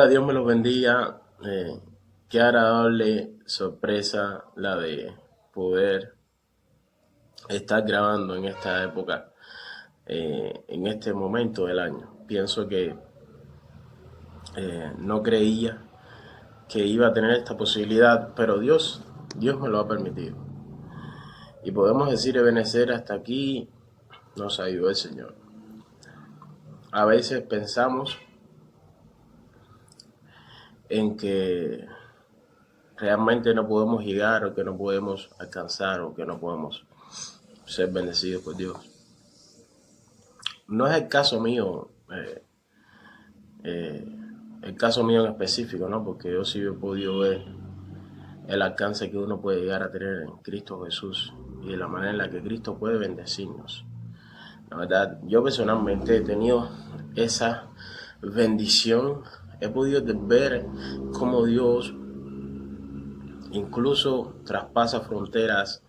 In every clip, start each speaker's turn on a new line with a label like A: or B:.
A: Hola, Dios me los bendiga. Qué agradable sorpresa la de poder estar grabando en esta época, en este momento del año. Pienso que no creía que iba a tener esta posibilidad, pero Dios me lo ha permitido. Y podemos decir, Ebenezer, hasta aquí nos ayudó el Señor. A veces pensamos en que realmente no podemos llegar o que no podemos alcanzar o que no podemos ser bendecidos por Dios. No es el caso mío, el caso mío en específico, ¿no? Porque yo sí he podido ver el alcance que uno puede llegar a tener en Cristo Jesús y de la manera en la que Cristo puede bendecirnos. La verdad, yo personalmente he tenido esa bendición, he podido ver cómo Dios incluso traspasa fronteras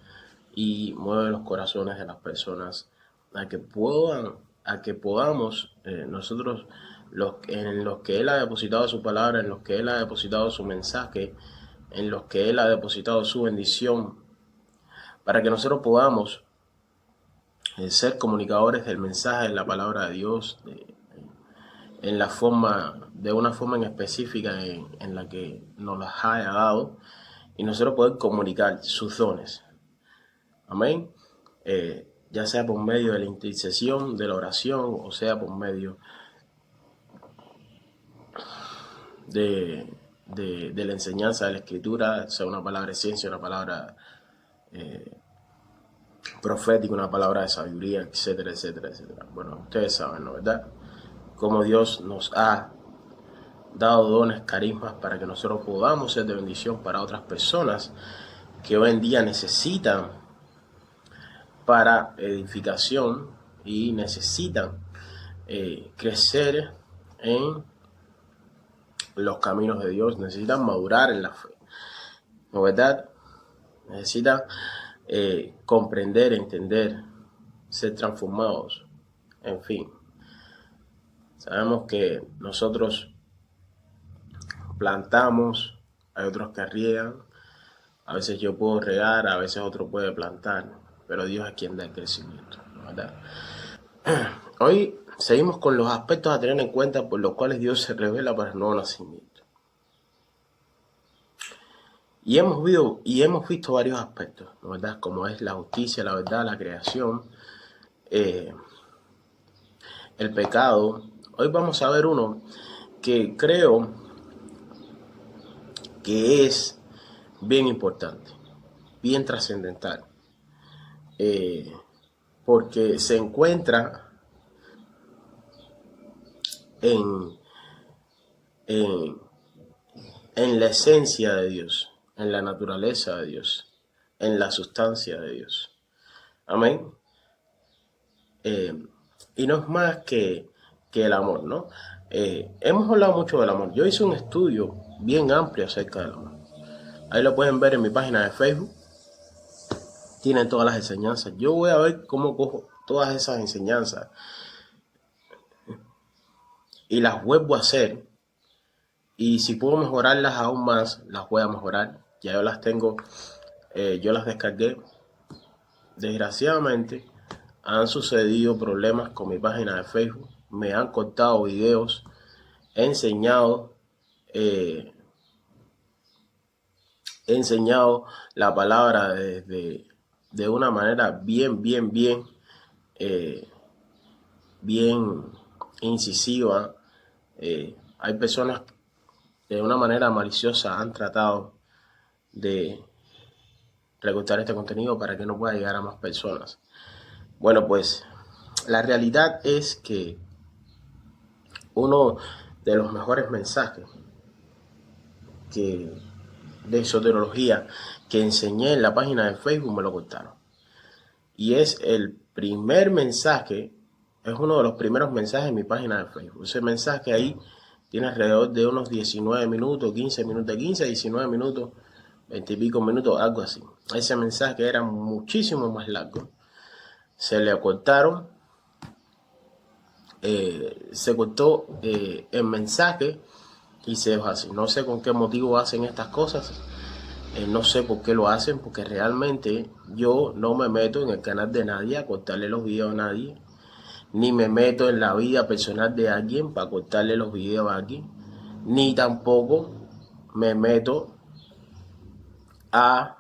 A: y mueve los corazones de las personas a que puedan, a que podamos nosotros en los que Él ha depositado su palabra, en los que Él ha depositado su mensaje, en los que Él ha depositado su bendición, para que nosotros podamos ser comunicadores del mensaje de la palabra de Dios, en la forma, de una forma en específica en la que nos las haya dado, y nosotros poder comunicar sus dones. Amén. Ya sea por medio de la intercesión, de la oración, o sea por medio de la enseñanza de la escritura, sea una palabra de ciencia, una palabra profética, una palabra de sabiduría, etcétera, etcétera, etcétera. Bueno, ustedes saben, ¿no? ¿Verdad? Cómo Dios nos ha dado dones, carismas para que nosotros podamos ser de bendición para otras personas que hoy en día necesitan para edificación y necesitan crecer en los caminos de Dios, necesitan madurar en la fe, ¿no, verdad? Necesitan comprender, entender, ser transformados, en fin. Sabemos que nosotros plantamos, hay otros que riegan, a veces yo puedo regar, a veces otro puede plantar, pero Dios es quien da el crecimiento, ¿no, verdad? Hoy seguimos con los aspectos a tener en cuenta por los cuales Dios se revela para el nuevo nacimiento. Y hemos visto varios aspectos, ¿no, verdad? Como es la justicia, la verdad, la creación, el pecado. Hoy vamos a ver uno que creo que es bien importante, bien trascendental, porque se encuentra en, en, en la esencia de Dios, en la naturaleza de Dios, en la sustancia de Dios. Amén. Y no es más que el amor, ¿no? Hemos hablado mucho del amor. Yo hice un estudio bien amplio acerca del amor. Ahí lo pueden ver en mi página de Facebook. Tienen todas las enseñanzas. Yo voy a ver cómo cojo todas esas enseñanzas y las vuelvo a hacer. Y si puedo mejorarlas aún más, las voy a mejorar. Ya yo las tengo, yo las descargué. Desgraciadamente, han sucedido problemas con mi página de Facebook. Me han cortado videos. He enseñado, eh, he enseñado la palabra de una manera eh, bien incisiva. Hay personas que de una manera maliciosa han tratado de recortar este contenido para que no pueda llegar a más personas. Bueno, pues la realidad es que uno de los mejores mensajes que de esoterología que enseñé en la página de Facebook me lo cortaron. Y es el primer mensaje, es uno de los primeros mensajes en mi página de Facebook. Ese mensaje ahí tiene alrededor de unos 19 minutos, 15 minutos, 15 a 19 minutos, 20 y pico minutos, algo así. Ese mensaje era muchísimo más largo. Se le acortaron, se cortó el mensaje Y se es así. No sé con qué motivo hacen estas cosas. No sé por qué lo hacen, porque realmente yo no me meto en el canal de nadie a cortarle los videos a nadie, ni me meto en la vida personal de alguien para cortarle los videos a alguien, ni tampoco me meto a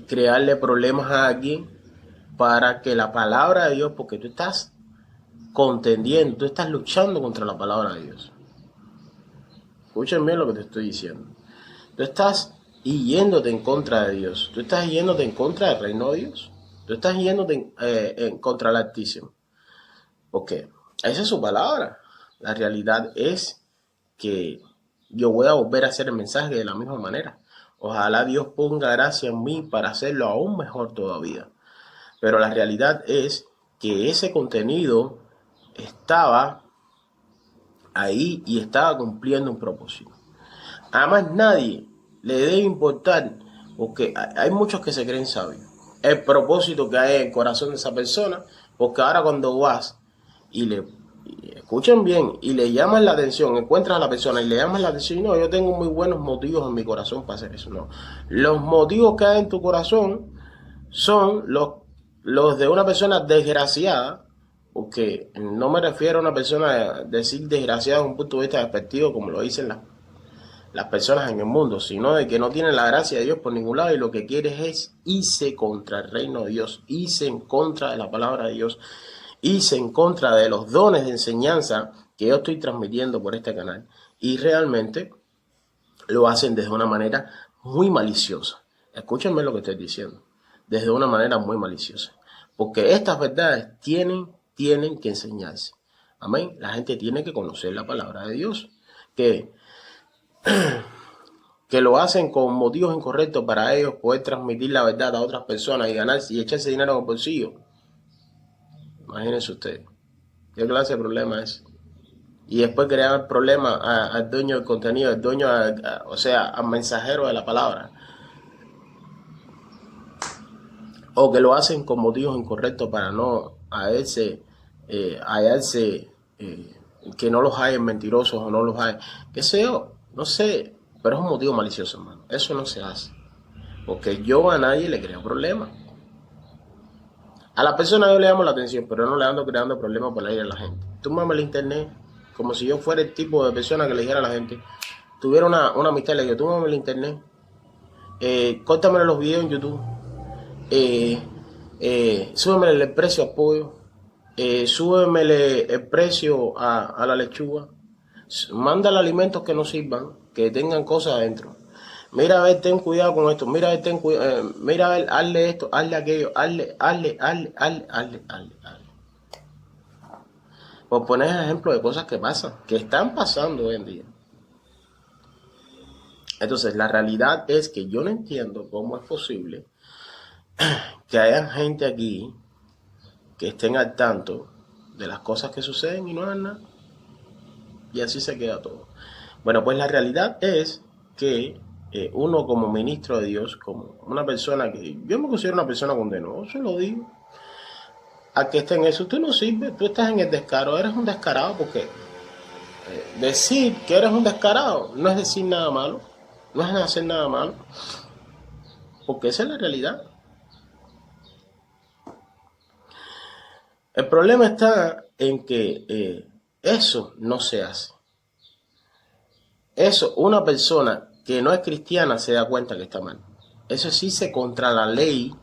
A: crearle problemas a alguien para que la palabra de Dios, porque tú estás contendiendo, tú estás luchando contra la palabra de Dios. Escuchen bien lo que te estoy diciendo. Tú estás yéndote en contra de Dios. Tú estás yéndote en contra del reino de Dios. Tú estás yéndote en contra del Altísimo. Porque esa es su palabra. La realidad es que yo voy a volver a hacer el mensaje de la misma manera. Ojalá Dios ponga gracia en mí para hacerlo aún mejor todavía. Pero la realidad es que ese contenido estaba ahí y estaba cumpliendo un propósito. A más nadie le debe importar, porque hay muchos que se creen sabios, el propósito que hay en el corazón de esa persona, porque ahora cuando vas y escuchen bien, y le llaman la atención, encuentras a la persona y le llaman la atención, no, yo tengo muy buenos motivos en mi corazón para hacer eso, no. Los motivos que hay en tu corazón son los de una persona desgraciada, porque no me refiero a una persona decir desgraciada desde un punto de vista despectivo, como lo dicen las personas en el mundo, sino de que no tienen la gracia de Dios por ningún lado y lo que quieres es irse contra el reino de Dios, irse en contra de la palabra de Dios, irse en contra de los dones de enseñanza que yo estoy transmitiendo por este canal. Y realmente lo hacen desde una manera muy maliciosa. Escúchenme lo que estoy diciendo. Desde una manera muy maliciosa. Porque estas verdades tienen que enseñarse. Amén. La gente tiene que conocer la palabra de Dios. Que lo hacen con motivos incorrectos para ellos poder transmitir la verdad a otras personas y ganar y echarse dinero en el bolsillo. Imagínense ustedes. ¿Qué clase de problema es? Y después crear problemas al dueño del contenido, al dueño, o sea, al mensajero de la palabra. O que lo hacen con motivos incorrectos para no hallarse, que no los hayan mentirosos o no los hayan, qué sé yo, no sé, pero es un motivo malicioso, hermano. Eso no se hace. Porque yo a nadie le creo problemas. A la persona yo le llamo la atención, pero no le ando creando problemas por ir a la gente. Túmame el internet, como si yo fuera el tipo de persona que le dijera a la gente, tuviera una amistad, le digo, túmame el internet, córtame los videos en YouTube, súbeme el precio a pollo, súbeme el precio a la lechuga, mándale alimentos que no sirvan, que tengan cosas adentro. Mira, a ver, ten cuidado con esto. Mira, a ver, mira, a ver, hazle esto, hazle aquello, hazle. Por poner ejemplo de cosas que pasan, que están pasando hoy en día. Entonces, la realidad es que yo no entiendo cómo es posible que haya gente aquí que estén al tanto de las cosas que suceden y no hagan nada. Y así se queda todo. Bueno, pues la realidad es que uno como ministro de Dios, como una persona que yo me considero una persona condenada, se lo digo, a que esté en eso, tú no sirves, tú estás en el descaro, eres un descarado, porque decir que eres un descarado no es decir nada malo, no es hacer nada malo, porque esa es la realidad. El problema está en que eso no se hace. Eso, una persona que no es cristiana se da cuenta que está mal. Eso sí se contra la ley,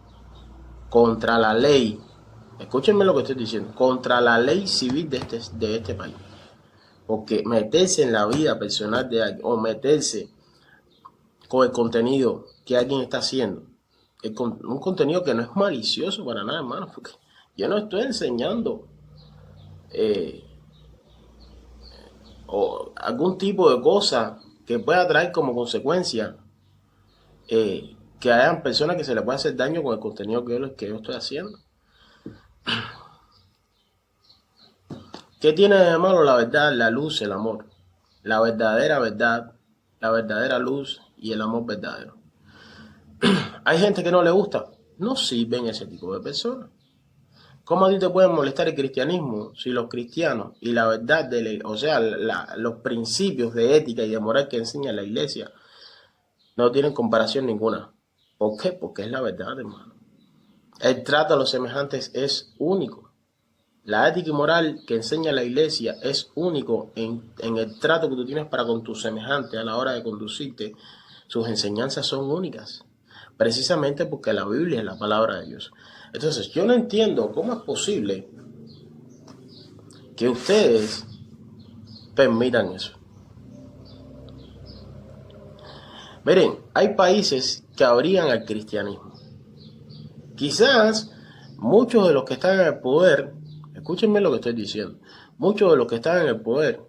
A: escúchenme lo que estoy diciendo, contra la ley civil de este país. Porque meterse en la vida personal de alguien o meterse con el contenido que alguien está haciendo, un contenido que no es malicioso para nada, hermano, porque yo no estoy enseñando o algún tipo de cosa que pueda traer como consecuencia que hayan personas que se les pueda hacer daño con el contenido que yo estoy haciendo. ¿Qué tiene de malo la verdad, la luz, el amor? La verdadera verdad, la verdadera luz y el amor verdadero. Hay gente que no le gusta, no sirven ese tipo de personas. ¿Cómo a ti te puede molestar el cristianismo si los cristianos y la verdad, o sea, los principios de ética y de moral que enseña la iglesia no tienen comparación ninguna? ¿Por qué? Porque es la verdad, hermano. El trato a los semejantes es único. La ética y moral que enseña la iglesia es único en el trato que tú tienes para con tus semejantes a la hora de conducirte. Sus enseñanzas son únicas, precisamente porque la Biblia es la palabra de Dios. Entonces, yo no entiendo cómo es posible que ustedes permitan eso. Miren, hay países que abrían al cristianismo. Quizás muchos de los que están en el poder, escúchenme lo que estoy diciendo, muchos de los que están en el poder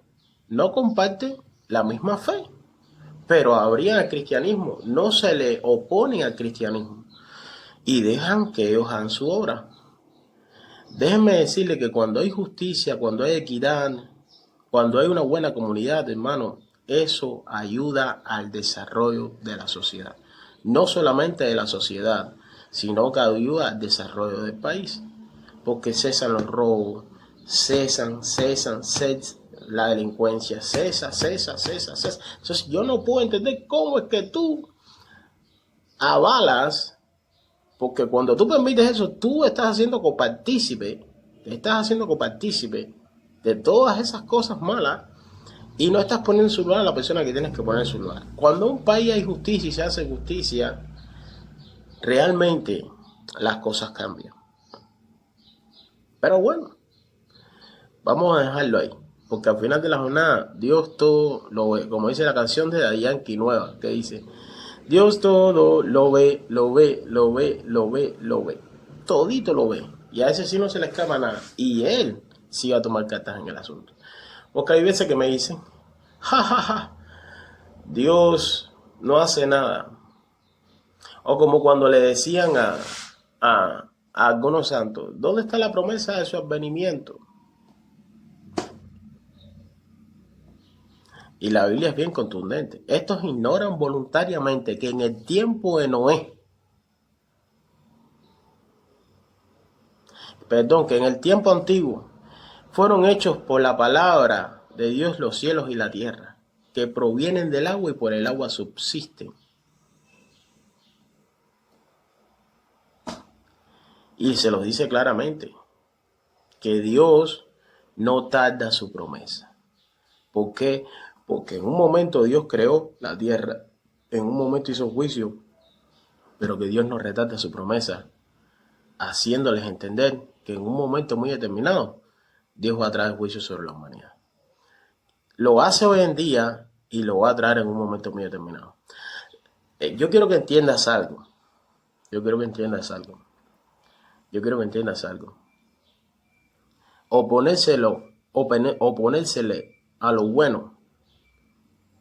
A: no comparten la misma fe, pero abrían al cristianismo, no se le oponen al cristianismo y dejan que ellos hagan su obra. Déjenme decirle que cuando hay justicia, cuando hay equidad, cuando hay una buena comunidad, hermano, eso ayuda al desarrollo de la sociedad. No solamente de la sociedad, sino que ayuda al desarrollo del país. Porque cesan los robos, cesan la delincuencia, cesa. Entonces yo no puedo entender cómo es que tú avalas, porque cuando tú permites eso, tú estás haciendo copartícipe de todas esas cosas malas y no estás poniendo en su lugar a la persona que tienes que poner en su lugar. Cuando en un país hay justicia y se hace justicia, realmente las cosas cambian. Pero bueno, vamos a dejarlo ahí, porque al final de la jornada Dios todo lo ve, como dice la canción de Daddy Yankee nueva, que dice: Dios todo lo ve, todito lo ve, y a ese sí no se le escapa nada, y Él sí va a tomar cartas en el asunto. Porque hay veces que me dicen: Dios no hace nada. O como cuando le decían a algunos santos: ¿dónde está la promesa de su advenimiento? Y la Biblia es bien contundente. Estos ignoran voluntariamente que en el tiempo de Noé, que en el tiempo antiguo, fueron hechos por la palabra de Dios los cielos y la tierra, que provienen del agua y por el agua subsisten. Y se los dice claramente, que Dios no tarda su promesa. ¿Por qué? Porque en un momento Dios creó la tierra, en un momento hizo juicio, pero que Dios no retarda su promesa, haciéndoles entender que en un momento muy determinado Dios va a traer juicio sobre la humanidad. Lo hace hoy en día y lo va a traer en un momento muy determinado. Yo quiero que entiendas algo. Oponérsele a lo bueno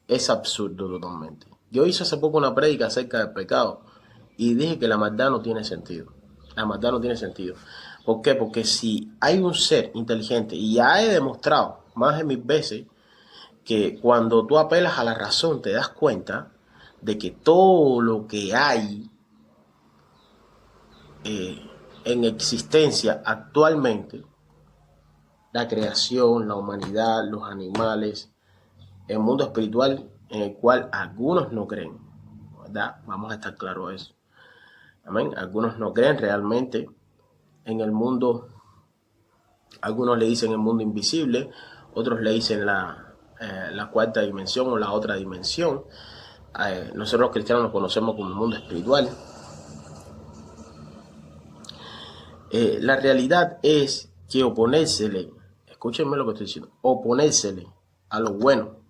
A: es absurdo totalmente. Yo hice hace poco una prédica acerca del pecado y dije que la maldad no tiene sentido. La maldad no tiene sentido. ¿Por qué? Porque si hay un ser inteligente, y ya he demostrado más de 1000 veces que cuando tú apelas a la razón te das cuenta de que todo lo que hay en existencia actualmente, la creación, la humanidad, los animales, el mundo espiritual en el cual algunos no creen, ¿verdad? Vamos a estar claros a eso. Amén. Algunos no creen realmente en el mundo, algunos le dicen el mundo invisible, otros le dicen la cuarta dimensión o la otra dimensión. Nosotros los cristianos nos conocemos como el mundo espiritual. La realidad es que oponérsele, escúchenme lo que estoy diciendo, oponérsele a lo bueno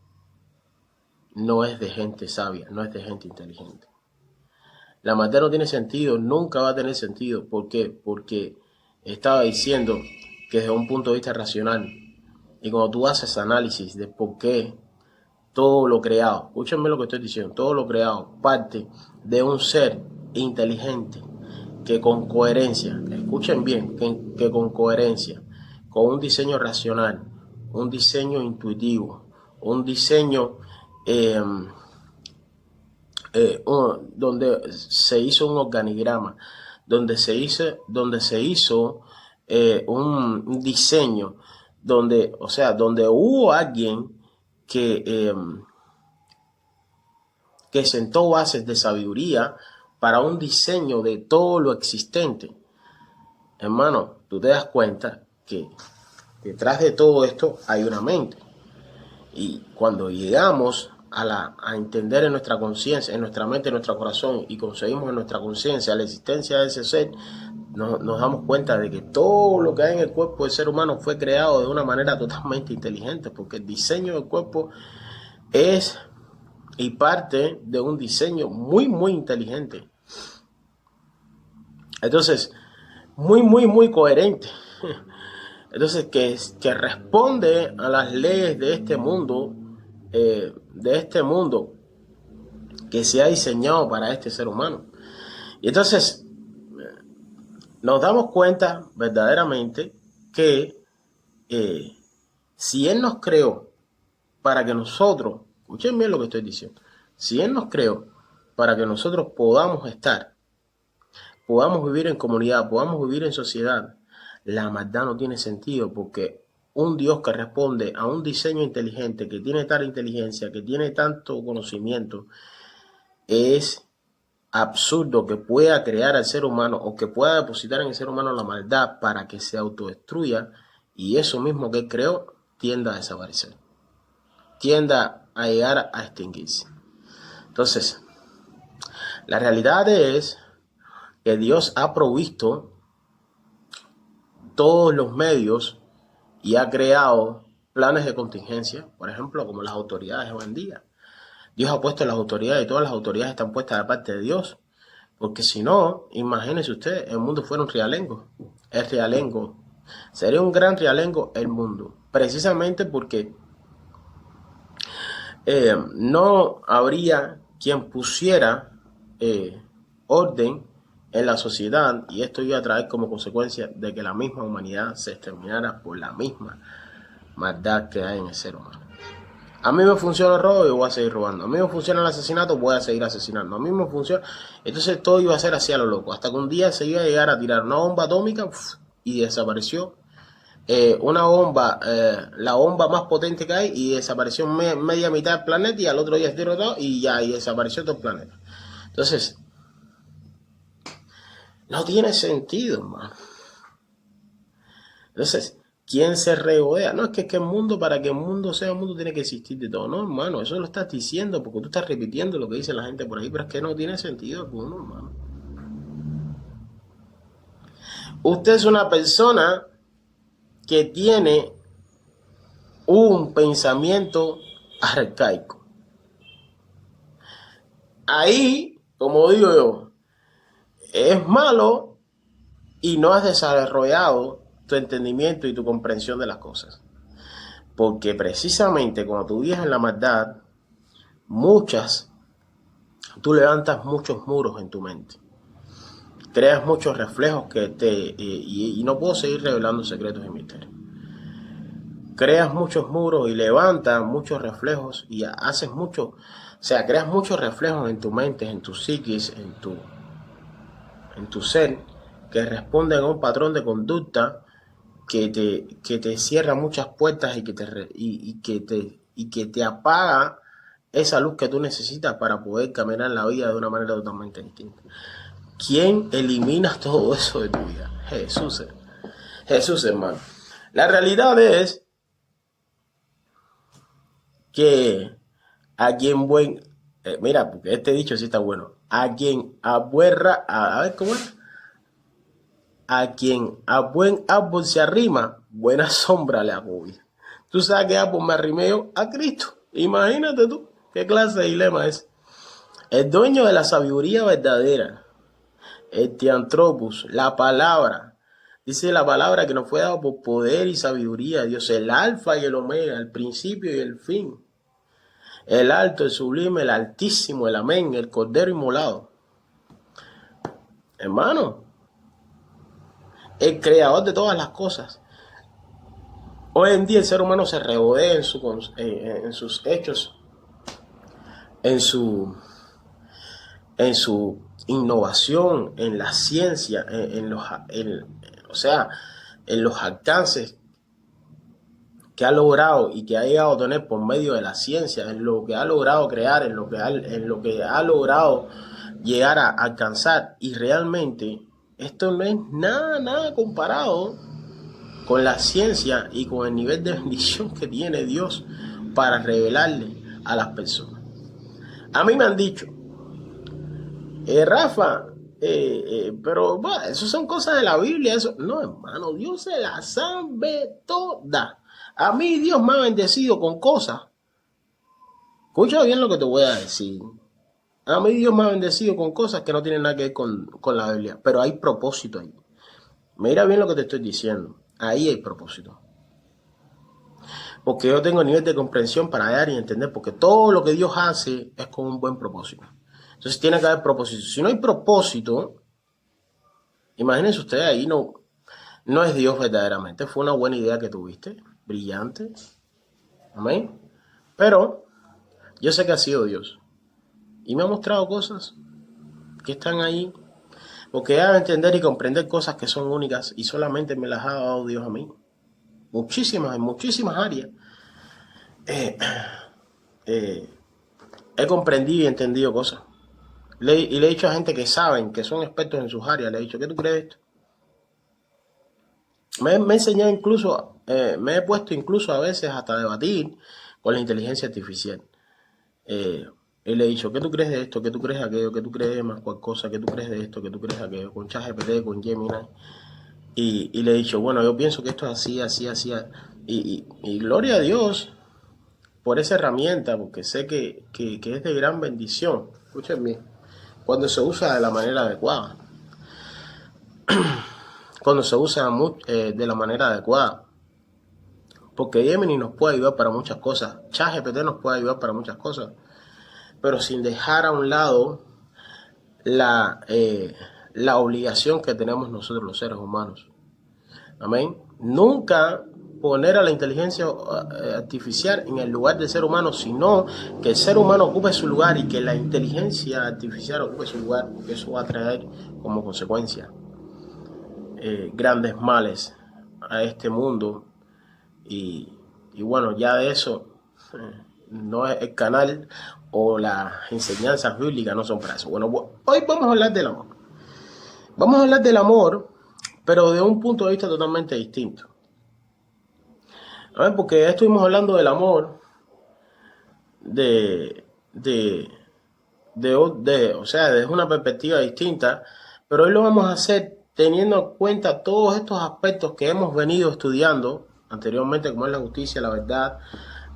A: no es de gente sabia, no es de gente inteligente. La maldad no tiene sentido, nunca va a tener sentido. ¿Por qué? Porque estaba diciendo que desde un punto de vista racional, y cuando tú haces análisis de por qué todo lo creado, escúchenme lo que estoy diciendo, todo lo creado parte de un ser inteligente que con coherencia, escuchen bien, que con coherencia, con un diseño racional, un diseño intuitivo, un diseño donde se hizo un organigrama, donde se hizo un diseño donde, o sea, donde hubo alguien que sentó bases de sabiduría para un diseño de todo lo existente. Hermano, tú te das cuenta que detrás de todo esto hay una mente. Y cuando llegamos a entender en nuestra conciencia, en nuestra mente, en nuestro corazón, y conseguimos en nuestra conciencia la existencia de ese ser, nos damos cuenta de que todo lo que hay en el cuerpo del ser humano fue creado de una manera totalmente inteligente, porque el diseño del cuerpo es y parte de un diseño muy, muy inteligente. Entonces, muy, muy, muy coherente. Entonces, que responde a las leyes de este mundo, que se ha diseñado para este ser humano. Y entonces, nos damos cuenta verdaderamente que si Él nos creó para que nosotros, escuchen bien lo que estoy diciendo, si Él nos creó para que nosotros podamos vivir en comunidad, podamos vivir en sociedad, la maldad no tiene sentido, porque un Dios que responde a un diseño inteligente, que tiene tal inteligencia, que tiene tanto conocimiento, es absurdo que pueda crear al ser humano o que pueda depositar en el ser humano la maldad para que se autodestruya, y eso mismo que creó tienda a desaparecer, tienda a llegar a extinguirse. Entonces, la realidad es que Dios ha provisto todos los medios y ha creado planes de contingencia, por ejemplo, como las autoridades hoy en día. Dios ha puesto las autoridades y todas las autoridades están puestas de parte de Dios, porque si no, imagínense ustedes, el mundo fuera un realengo. El realengo sería un gran realengo el mundo, precisamente porque no habría quien pusiera orden en la sociedad, y esto iba a traer como consecuencia de que la misma humanidad se exterminara por la misma maldad que hay en el ser humano. A mí me funciona el robo y voy a seguir robando. A mí me funciona el asesinato, voy a seguir asesinando. A mí me funciona. Entonces todo iba a ser así a lo loco. Hasta que un día se iba a llegar a tirar una bomba atómica y desapareció. Una bomba, la bomba más potente que hay, y desapareció media mitad del planeta, y al otro día se tiró todo y ya, y desapareció todo el planeta. Entonces, no tiene sentido, hermano. Entonces, ¿quién se regodea? No, es que el mundo, para que el mundo sea un mundo, tiene que existir de todo. No, hermano, eso lo estás diciendo porque tú estás repitiendo lo que dice la gente por ahí, pero es que no tiene sentido alguno, hermano. Usted es una persona que tiene un pensamiento arcaico. Ahí, como digo yo, es malo y no has desarrollado tu entendimiento y tu comprensión de las cosas. Porque precisamente cuando tú vives en la maldad, tú levantas muchos muros en tu mente. Creas muchos reflejos y no puedo seguir revelando secretos y misterios. Creas muchos muros y levantas muchos reflejos y creas muchos reflejos en tu mente, en tu psiquis, en tu ser, que responden a un patrón de conducta que te cierra muchas puertas y que te apaga esa luz que tú necesitas para poder caminar la vida de una manera totalmente distinta. ¿Quién elimina todo eso de tu vida? Jesús. Jesús, hermano. La realidad es que a quien mira, porque este dicho sí está bueno. A quien abuerra, a ver cómo es. A quien a buen árbol se arrima, buena sombra le agobia. Tú sabes que árbol me arrimé yo a Cristo. Imagínate tú, qué clase de dilema es. El dueño de la sabiduría verdadera, el Theanthropos, la palabra. Dice la palabra que nos fue dado por poder y sabiduría. Dios, el alfa y el omega, el principio y el fin. El alto, el sublime, el altísimo, el amén, el cordero inmolado. Hermano, el creador de todas las cosas. Hoy en día el ser humano se regodea en sus hechos, en su innovación, en la ciencia, en los alcances que ha logrado y que ha llegado a tener por medio de la ciencia, en lo que ha logrado crear, en lo que ha logrado llegar a alcanzar. Y realmente esto no es nada comparado con la ciencia y con el nivel de bendición que tiene Dios para revelarle a las personas. A mí me han dicho, Rafa, pero bueno, eso son cosas de la Biblia. Eso no, hermano, Dios se las sabe todas. A mí Dios me ha bendecido con cosas. Escucha bien lo que te voy a decir. A mí Dios me ha bendecido con cosas que no tienen nada que ver con la Biblia, pero hay propósito ahí. Mira bien lo que te estoy diciendo. Ahí hay propósito. Porque yo tengo nivel de comprensión para dar y entender, porque todo lo que Dios hace es con un buen propósito. Entonces tiene que haber propósito. Si no hay propósito, imagínense ustedes, ahí no es Dios verdaderamente. Fue una buena idea que tuviste, brillante. Amén. Pero yo sé que ha sido Dios. Y me ha mostrado cosas que están ahí. Porque he de entender y comprender cosas que son únicas y solamente me las ha dado Dios a mí. En muchísimas áreas. He comprendido y entendido cosas. Y le he dicho a gente que saben, que son expertos en sus áreas, le he dicho, ¿qué tú crees de esto? Me he enseñado incluso, me he puesto incluso a veces hasta a debatir con la inteligencia artificial. Y le he dicho, ¿qué tú crees de esto? ¿Qué tú crees de aquello? ¿Qué tú crees de más cual cosa? ¿Qué tú crees de esto? ¿Qué tú crees de aquello? Con ChatGPT, con Gemini. Y le he dicho, bueno, yo pienso que esto es así, así, así. Y gloria a Dios por esa herramienta, porque sé que es de gran bendición. Escúchenme, cuando se usa de la manera adecuada. Cuando se usa de la manera adecuada. Porque Gemini nos puede ayudar para muchas cosas. ChatGPT nos puede ayudar para muchas cosas. Pero sin dejar a un lado la obligación que tenemos nosotros los seres humanos. Amén. Nunca poner a la inteligencia artificial en el lugar del ser humano, sino que el ser humano ocupe su lugar y que la inteligencia artificial ocupe su lugar, porque eso va a traer como consecuencia grandes males a este mundo. Y bueno, ya de eso no es el canal o las enseñanzas bíblicas no son para eso. Bueno, hoy vamos a hablar del amor. Vamos a hablar del amor, pero de un punto de vista totalmente distinto. A ver, porque ya estuvimos hablando del amor o sea, desde una perspectiva distinta, pero hoy lo vamos a hacer teniendo en cuenta todos estos aspectos que hemos venido estudiando anteriormente, como es la justicia, la verdad,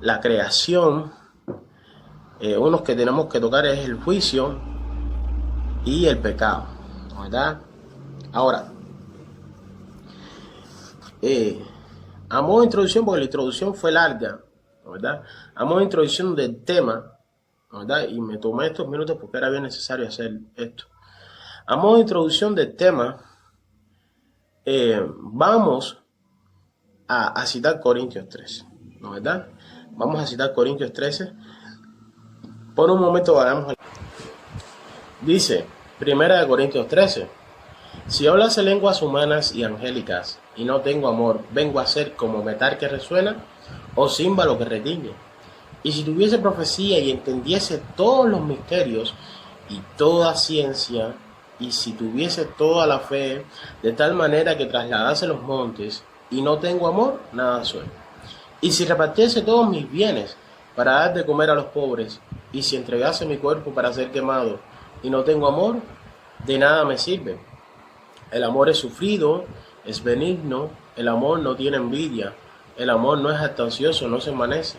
A: la creación. Unos que tenemos que tocar es el juicio y el pecado, ¿verdad? Ahora, a modo de introducción, porque la introducción fue larga, ¿verdad? A modo de introducción del tema, ¿verdad? Y me tomé estos minutos porque era bien necesario hacer esto. A modo de introducción del tema, vamos a citar Corintios 13, ¿no, verdad? Vamos a citar Corintios 13. Por un momento vayamos a... Dice, Primera de Corintios 13, si hablase lenguas humanas y angélicas y no tengo amor, vengo a ser como metal que resuena o címbalo que retiñe. Y si tuviese profecía y entendiese todos los misterios y toda ciencia, y si tuviese toda la fe, de tal manera que trasladase los montes, y no tengo amor, nada soy. Y si repartiese todos mis bienes para dar de comer a los pobres, y si entregase mi cuerpo para ser quemado, y no tengo amor, de nada me sirve. El amor es sufrido, es benigno, el amor no tiene envidia, el amor no es jactancioso, no se envanece,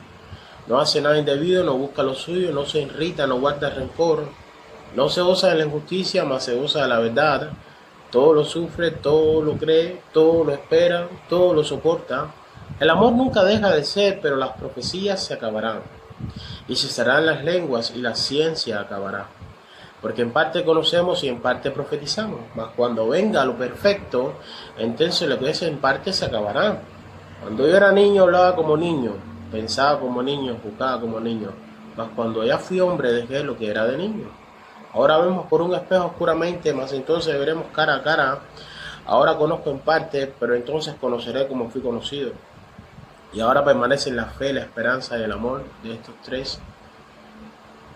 A: no hace nada indebido, no busca lo suyo, no se irrita, no guarda rencor, no se goza de la injusticia, mas se goza de la verdad. Todo lo sufre, todo lo cree, todo lo espera, todo lo soporta. El amor nunca deja de ser, pero las profecías se acabarán, y cesarán las lenguas, y la ciencia acabará. Porque en parte conocemos y en parte profetizamos, mas cuando venga lo perfecto, entonces lo que es en parte se acabará. Cuando yo era niño hablaba como niño, pensaba como niño, juzgaba como niño, mas cuando ya fui hombre dejé lo que era de niño. Ahora vemos por un espejo oscuramente, mas entonces veremos cara a cara. Ahora conozco en parte, pero entonces conoceré como fui conocido. Y ahora permanecen la fe, la esperanza y el amor de estos tres,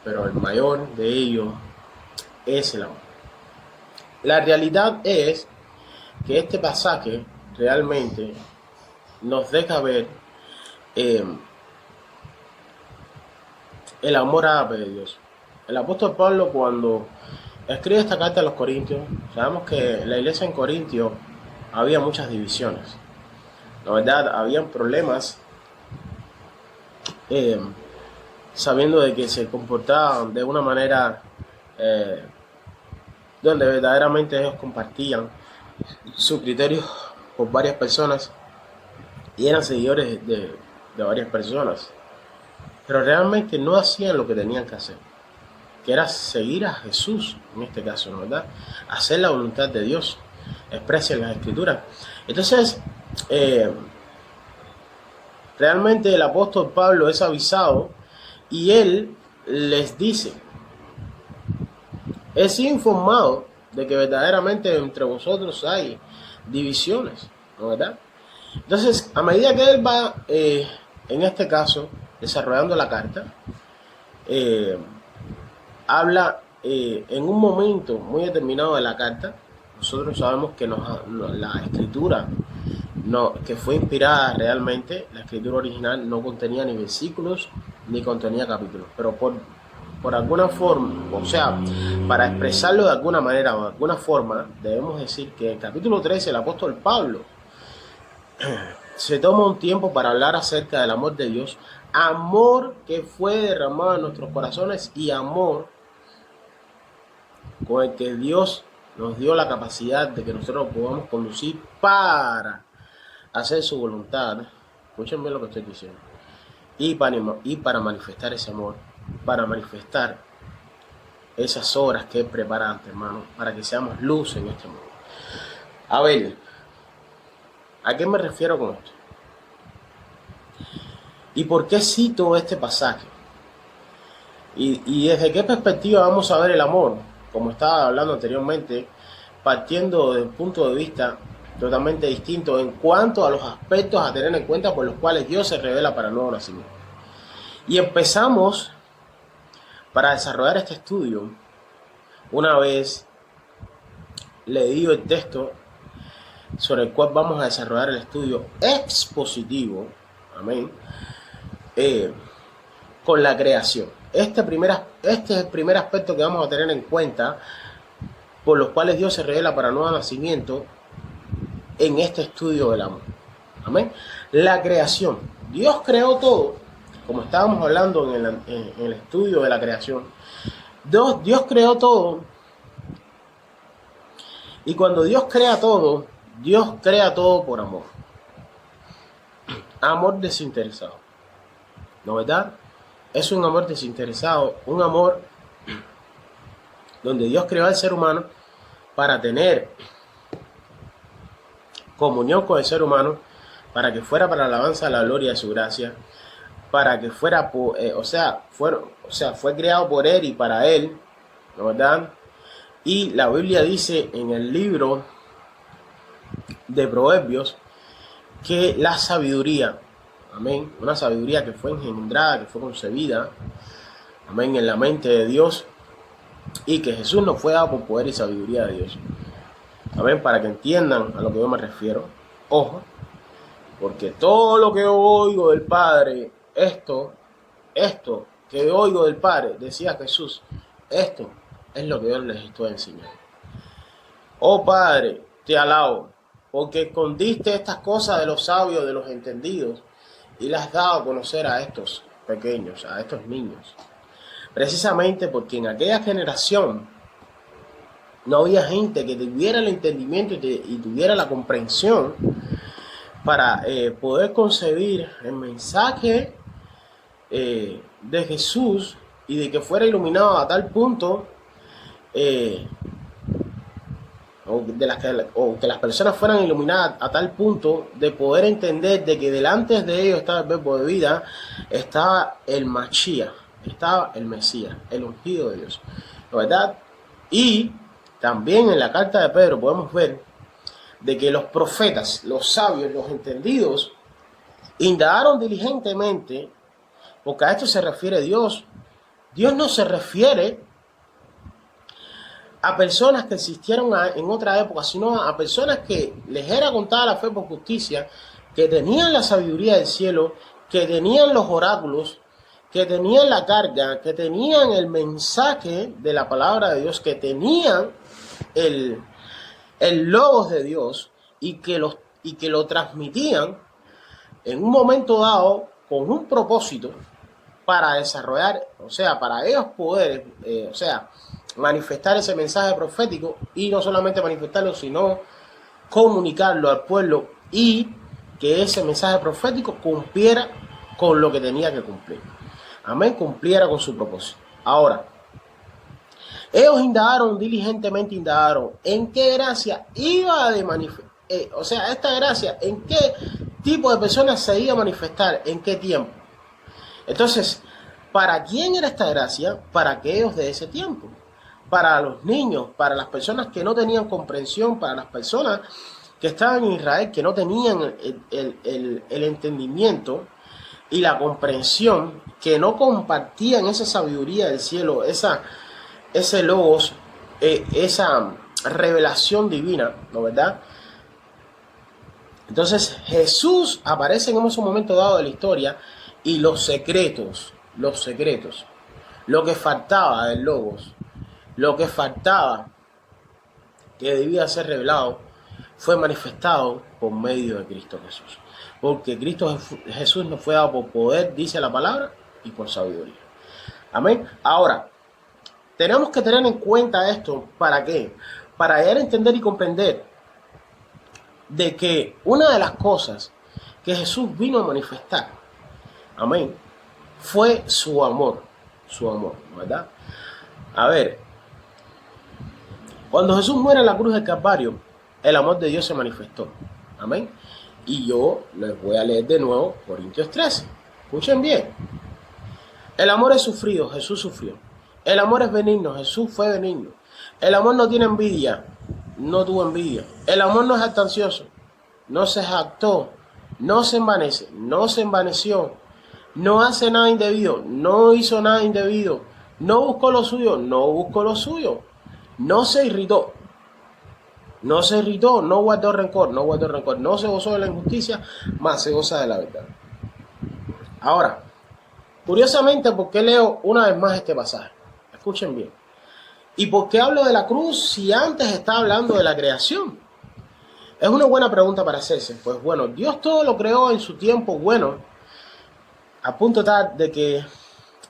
A: pero el mayor de ellos es el amor. La realidad es que este pasaje realmente nos deja ver eh, el amor ágape de Dios. El apóstol Pablo, cuando escribe esta carta a los Corintios, sabemos que en la iglesia en Corintio había muchas divisiones. La verdad, habían problemas eh, sabiendo de que se comportaban de una manera donde verdaderamente ellos compartían sus criterios por varias personas y eran seguidores de varias personas, pero realmente no hacían lo que tenían que hacer, que era seguir a Jesús en este caso, ¿no? ¿Verdad? Hacer la voluntad de Dios, expresa en las Escrituras. Entonces, realmente el apóstol Pablo es avisado y él les dice, es informado de que verdaderamente entre vosotros hay divisiones, ¿no? ¿Verdad? Entonces, a medida que él va, en este caso, desarrollando la carta, habla en un momento muy determinado de la carta. Nosotros sabemos que la escritura, que fue inspirada realmente, la escritura original no contenía ni versículos ni contenía capítulos, pero por alguna forma, o sea, para expresarlo de alguna manera o de alguna forma, debemos decir que en el capítulo 13 el apóstol Pablo se toma un tiempo para hablar acerca del amor de Dios, amor que fue derramado en nuestros corazones y amor con el que Dios nos dio la capacidad de que nosotros podamos conducir para hacer su voluntad. Escuchen bien lo que estoy diciendo. Y para manifestar ese amor, para manifestar esas obras que Él prepara ante, hermano, para que seamos luz en este mundo. A ver, ¿a qué me refiero con esto? ¿Y por qué cito este pasaje? ¿Y desde qué perspectiva vamos a ver el amor? Como estaba hablando anteriormente, partiendo de un punto de vista totalmente distinto en cuanto a los aspectos a tener en cuenta por los cuales Dios se revela para el nuevo nacimiento. Y empezamos, para desarrollar este estudio, una vez leído el texto sobre el cual vamos a desarrollar el estudio expositivo, amén, con la creación. Este es el primer aspecto que vamos a tener en cuenta por los cuales Dios se revela para el nuevo nacimiento en este estudio del amor. Amén. La creación. Dios creó todo, como estábamos hablando en el estudio de la creación. Dios creó todo. Y cuando Dios crea todo por amor. Amor desinteresado. ¿No, verdad? Es un amor desinteresado, un amor donde Dios creó al ser humano para tener comunión con el ser humano, para que fuera para la alabanza de la gloria de su gracia, para que fuera, fue creado por Él y para Él, ¿no, verdad? Y la Biblia dice en el libro de Proverbios que la sabiduría, amén, una sabiduría que fue engendrada, que fue concebida, amén, en la mente de Dios, y que Jesús nos fue dado por poder y sabiduría de Dios. Amén, para que entiendan a lo que yo me refiero. Ojo, porque todo lo que yo oigo del Padre, esto que yo oigo del Padre, decía Jesús, esto es lo que Dios les estoy enseñando. Oh Padre, te alabo, porque escondiste estas cosas de los sabios, de los entendidos, y las has dado a conocer a estos pequeños, a estos niños. Precisamente porque en aquella generación no había gente que tuviera el entendimiento y tuviera la comprensión para poder concebir el mensaje de Jesús y de que fuera iluminado a tal punto o que las personas fueran iluminadas a tal punto de poder entender de que delante de ellos estaba el verbo de vida, estaba el Mashiach, estaba el Mesías, el ungido de Dios, ¿no, verdad? Y también en la carta de Pedro podemos ver de que los profetas, los sabios, los entendidos, indagaron diligentemente, porque a esto se refiere Dios. Dios no se refiere a personas que existieron en otra época, sino a personas que les era contada la fe por justicia, que tenían la sabiduría del cielo, que tenían los oráculos, que tenían la carga, que tenían el mensaje de la palabra de Dios, que tenían el logos de Dios y que lo transmitían en un momento dado con un propósito para desarrollar, o sea, para ellos poder, manifestar ese mensaje profético, y no solamente manifestarlo, sino comunicarlo al pueblo y que ese mensaje profético cumpliera con lo que tenía que cumplir. Amén, cumpliera con su propósito. Ahora, ellos diligentemente indagaron en qué gracia iba a manifestar, esta gracia, en qué tipo de personas se iba a manifestar, en qué tiempo. Entonces, ¿para quién era esta gracia? Para aquellos de ese tiempo. Para los niños, para las personas que no tenían comprensión, para las personas que estaban en Israel, que no tenían el entendimiento y la comprensión, que no compartían esa sabiduría del cielo, ese logos, esa revelación divina, ¿no verdad? Entonces Jesús aparece en ese momento dado de la historia, y los secretos, lo que faltaba del logos, lo que faltaba que debía ser revelado, fue manifestado por medio de Cristo Jesús. Porque Cristo Jesús nos fue dado por poder, dice la palabra, y por sabiduría. Amén. Ahora, tenemos que tener en cuenta esto. ¿Para qué? Para llegar a entender y comprender de que una de las cosas que Jesús vino a manifestar, amén, fue su amor, ¿verdad? A ver, cuando Jesús muere en la cruz del Calvario, el amor de Dios se manifestó, amén. Y yo les voy a leer de nuevo Corintios 13. Escuchen bien. El amor es sufrido, Jesús sufrió. El amor es benigno, Jesús fue benigno. El amor no tiene envidia, no tuvo envidia. El amor no es jactancioso, no se jactó, no se envanece, no se envaneció, no hace nada indebido, no hizo nada indebido, no buscó lo suyo, no buscó lo suyo, no se irritó, no guardó rencor, no se gozó de la injusticia, más se goza de la verdad. Ahora, curiosamente, ¿por qué leo una vez más este pasaje? Escuchen bien. ¿Y por qué hablo de la cruz si antes estaba hablando de la creación? Es una buena pregunta para hacerse. Pues bueno, Dios todo lo creó en su tiempo bueno, a punto tal de que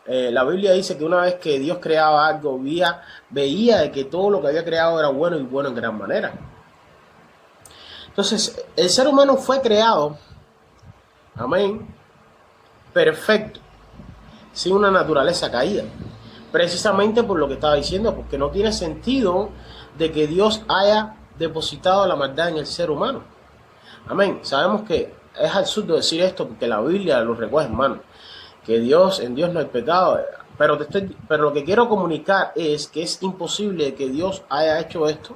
A: la Biblia dice que una vez que Dios creaba algo, veía de que todo lo que había creado era bueno, y bueno en gran manera. Entonces, el ser humano fue creado, amén, perfecto, sin una naturaleza caída. Precisamente por lo que estaba diciendo, porque no tiene sentido de que Dios haya depositado la maldad en el ser humano. Amén. Sabemos que es absurdo decir esto porque la Biblia lo recoge, hermano, que en Dios no hay pecado. Pero lo que quiero comunicar es que es imposible que Dios haya hecho esto,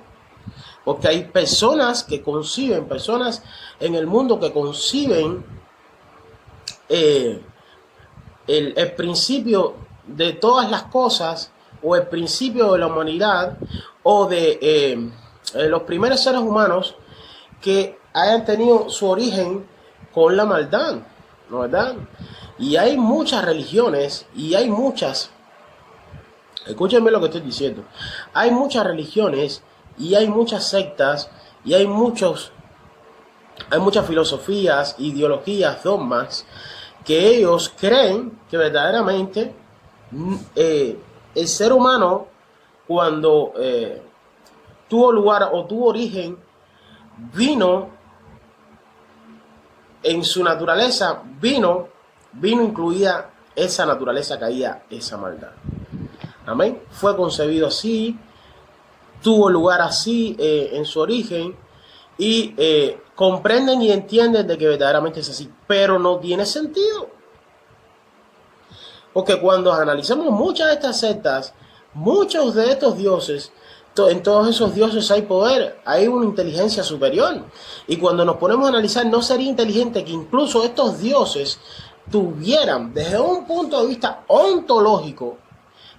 A: porque hay personas en el mundo que conciben el principio de todas las cosas, o el principio de la humanidad, o de los primeros seres humanos que hayan tenido su origen con la maldad, ¿no verdad? Y hay muchas religiones, escúchenme lo que estoy diciendo, hay muchas religiones, y hay muchas sectas, y hay muchas filosofías, ideologías, dogmas, que ellos creen que verdaderamente el ser humano, cuando tuvo lugar o tuvo origen, vino en su naturaleza, vino incluida esa naturaleza caída, esa maldad. Amén. Fue concebido así, tuvo lugar así en su origen, y comprenden y entienden de que verdaderamente es así, pero no tiene sentido. Porque cuando analizamos muchas de estas sectas, muchos de estos dioses En todos esos dioses hay poder, hay una inteligencia superior. Y cuando nos ponemos a analizar, ¿no sería inteligente que incluso estos dioses tuvieran, desde un punto de vista ontológico,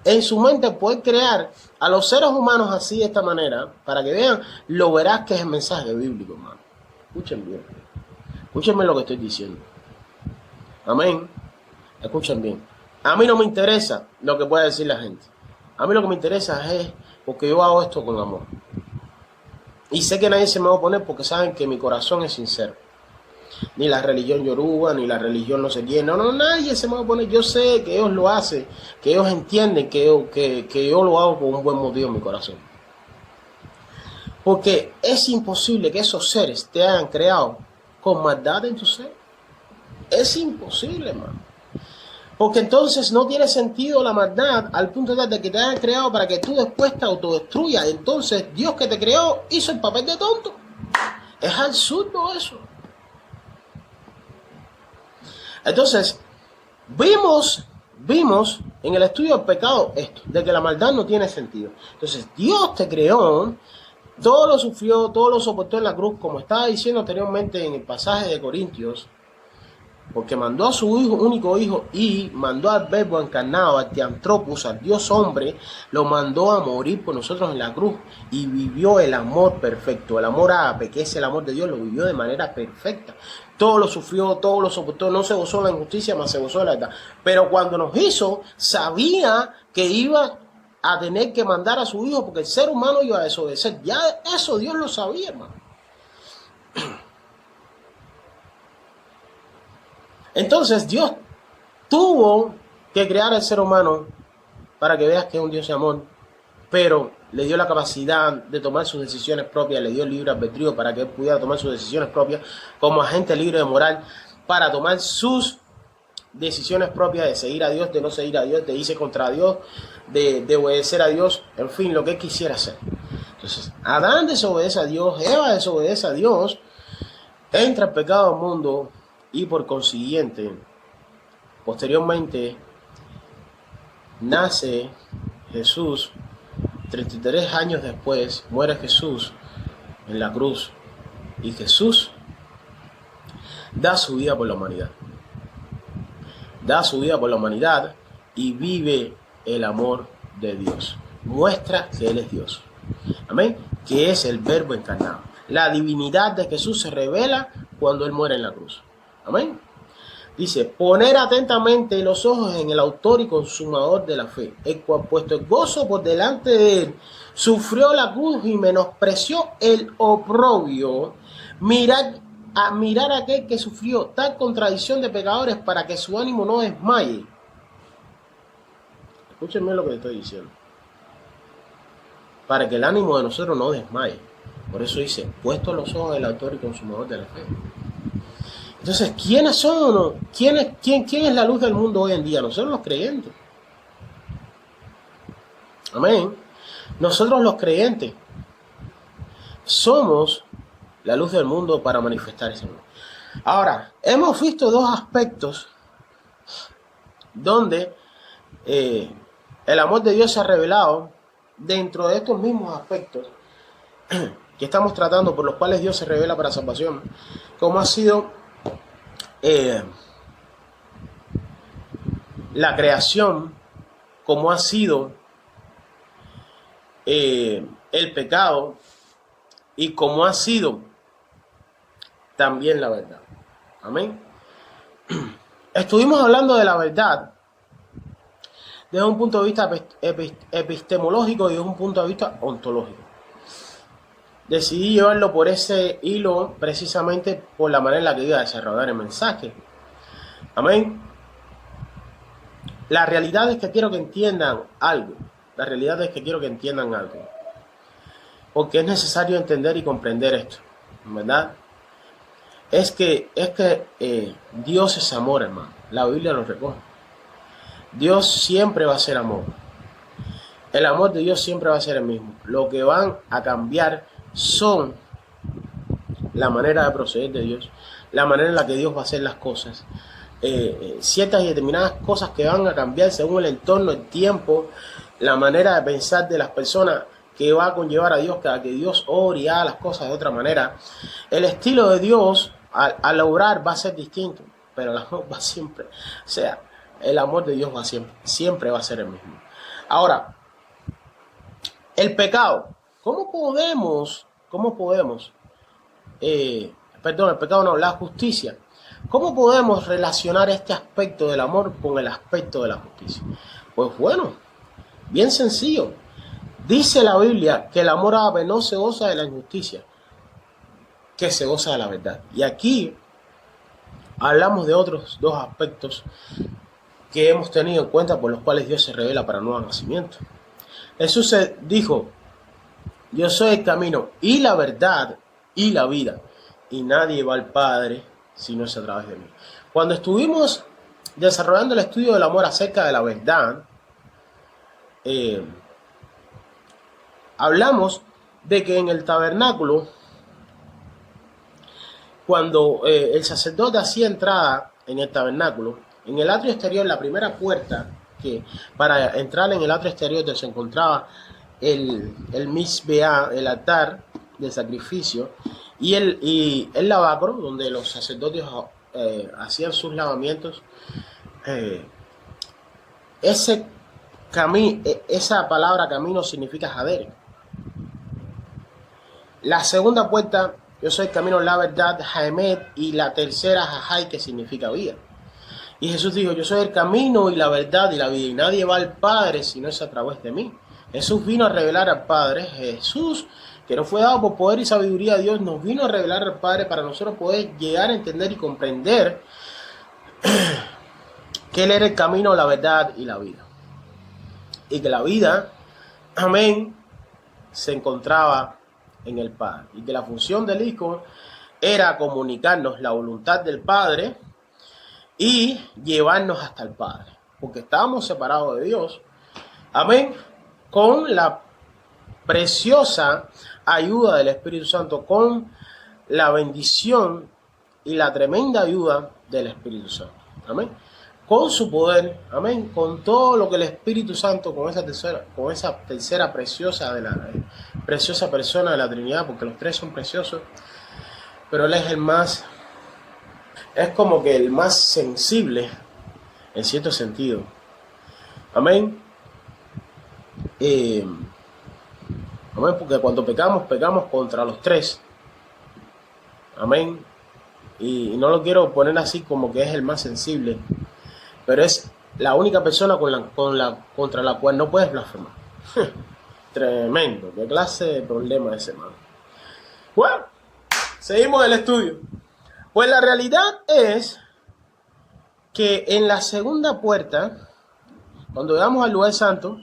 A: en su mente poder crear a los seres humanos así de esta manera, para que vean lo veraz que es el mensaje bíblico, hermano? Escuchen bien. Escúchenme lo que estoy diciendo. Amén. Escuchen bien. A mí no me interesa lo que pueda decir la gente. A mí lo que me interesa es porque yo hago esto con amor. Y sé que nadie se me va a oponer porque saben que mi corazón es sincero. Ni la religión yoruba, ni la religión no sé quién. No, nadie se me va a oponer. Yo sé que ellos lo hacen, que ellos entienden que yo lo hago con un buen motivo en mi corazón. Porque es imposible que esos seres te hayan creado con maldad en tu ser. Es imposible, hermano. Porque entonces no tiene sentido la maldad al punto de que te hayan creado para que tú después te autodestruyas. Entonces Dios que te creó hizo el papel de tonto. Es absurdo eso. Entonces, vimos en el estudio del pecado esto, de que la maldad no tiene sentido. Entonces, Dios te creó, todo lo sufrió, todo lo soportó en la cruz, como estaba diciendo anteriormente en el pasaje de Corintios, porque mandó a su hijo, único hijo, y mandó al verbo encarnado, al Theanthropos, al Dios hombre, lo mandó a morir por nosotros en la cruz y vivió el amor perfecto, el amor ágape, que es el amor de Dios, lo vivió de manera perfecta. Todo lo sufrió, todo lo soportó, no se gozó la injusticia, más se gozó la verdad. Pero cuando nos hizo, sabía que iba a tener que mandar a su hijo, porque el ser humano iba a desobedecer. Ya eso Dios lo sabía, hermano. Entonces Dios tuvo que crear al ser humano para que veas que es un Dios de amor, pero le dio la capacidad de tomar sus decisiones propias, le dio el libre albedrío para que él pudiera tomar sus decisiones propias como agente libre de moral, para tomar sus decisiones propias de seguir a Dios, de no seguir a Dios, de irse contra Dios, de obedecer a Dios, en fin, lo que él quisiera hacer. Entonces, Adán desobedece a Dios, Eva desobedece a Dios, entra el pecado al mundo y por consiguiente, posteriormente, nace Jesús. 33 años después muere Jesús en la cruz y Jesús da su vida por la humanidad. Da su vida por la humanidad y vive el amor de Dios. Muestra que Él es Dios. Amén. Que es el verbo encarnado. La divinidad de Jesús se revela cuando Él muere en la cruz. Amén. Dice, poner atentamente los ojos en el autor y consumador de la fe, el cual puesto el gozo por delante de él, sufrió la cruz y menospreció el oprobio. Mirar a aquel que sufrió tal contradicción de pecadores para que su ánimo no desmaye. Escúchenme lo que les estoy diciendo. Para que el ánimo de nosotros no desmaye. Por eso dice, puesto los ojos en el autor y consumador de la fe. Entonces, ¿quiénes son? ¿Quién es la luz del mundo hoy en día? Nosotros los creyentes. Amén. Nosotros los creyentes somos la luz del mundo para manifestar ese amor. Ahora, hemos visto dos aspectos donde el amor de Dios se ha revelado dentro de estos mismos aspectos que estamos tratando, por los cuales Dios se revela para salvación, como ha sido la creación, como ha sido el pecado y como ha sido también la verdad. Amén. Estuvimos hablando de la verdad desde un punto de vista epistemológico y desde un punto de vista ontológico. Decidí llevarlo por ese hilo precisamente por la manera en la que iba a desarrollar el mensaje. Amén. La realidad es que quiero que entiendan algo. La realidad es que quiero que entiendan algo. Porque es necesario entender y comprender esto. ¿Verdad? Es que Dios es amor, hermano. La Biblia lo recoge. Dios siempre va a ser amor. El amor de Dios siempre va a ser el mismo. Lo que van a cambiar son la manera de proceder de Dios, la manera en la que Dios va a hacer las cosas, ciertas y determinadas cosas que van a cambiar según el entorno, el tiempo, la manera de pensar de las personas que va a conllevar a Dios, que Dios ore y haga las cosas de otra manera, el estilo de Dios al obrar va a ser distinto, pero el amor va siempre, o sea, el amor de Dios va siempre va a ser el mismo. Ahora, el pecado, ¿cómo podemos, el pecado no, la justicia, ¿cómo podemos relacionar este aspecto del amor con el aspecto de la justicia? Pues bueno, bien sencillo. Dice la Biblia que el amor ágape no se goza de la injusticia, que se goza de la verdad. Y aquí hablamos de otros dos aspectos que hemos tenido en cuenta por los cuales Dios se revela para nuevo nacimiento. Jesús dijo: yo soy el camino y la verdad y la vida, y nadie va al Padre si no es a través de mí. Cuando estuvimos desarrollando el estudio del amor acerca de la verdad, hablamos de que en el tabernáculo, cuando el sacerdote hacía entrada en el tabernáculo, en el atrio exterior, la primera puerta, que para entrar en el atrio exterior donde se encontraba el Mizbeá, el altar de sacrificio, y el lavacro, donde los sacerdotes hacían sus lavamientos, esa palabra camino significa Jader. La segunda puerta, yo soy el camino, la verdad, Jaemet, y la tercera, Jajai, que significa vida. Y Jesús dijo: yo soy el camino y la verdad y la vida, y nadie va al Padre si no es a través de mí. Jesús vino a revelar al Padre. Jesús, que no fue dado por poder y sabiduría a Dios, nos vino a revelar al Padre para nosotros poder llegar a entender y comprender que Él era el camino, la verdad y la vida. Y que la vida, amén, se encontraba en el Padre. Y que la función del Hijo era comunicarnos la voluntad del Padre y llevarnos hasta el Padre. Porque estábamos separados de Dios. Amén. Con la preciosa ayuda del Espíritu Santo, con la bendición y la tremenda ayuda del Espíritu Santo. Amén. Con su poder, amén, con todo lo que el Espíritu Santo, con esa tercera preciosa persona de la Trinidad, porque los tres son preciosos, pero Él es es como que el más sensible en cierto sentido. Amén. Amén, porque cuando pecamos contra los tres. Amén. Y no lo quiero poner así como que es el más sensible, pero es la única persona contra la cual no puedes blasfemar. Tremendo, qué clase de problema ese, hermano. Bueno, seguimos el estudio. Pues la realidad es que en la segunda puerta, cuando llegamos al lugar santo,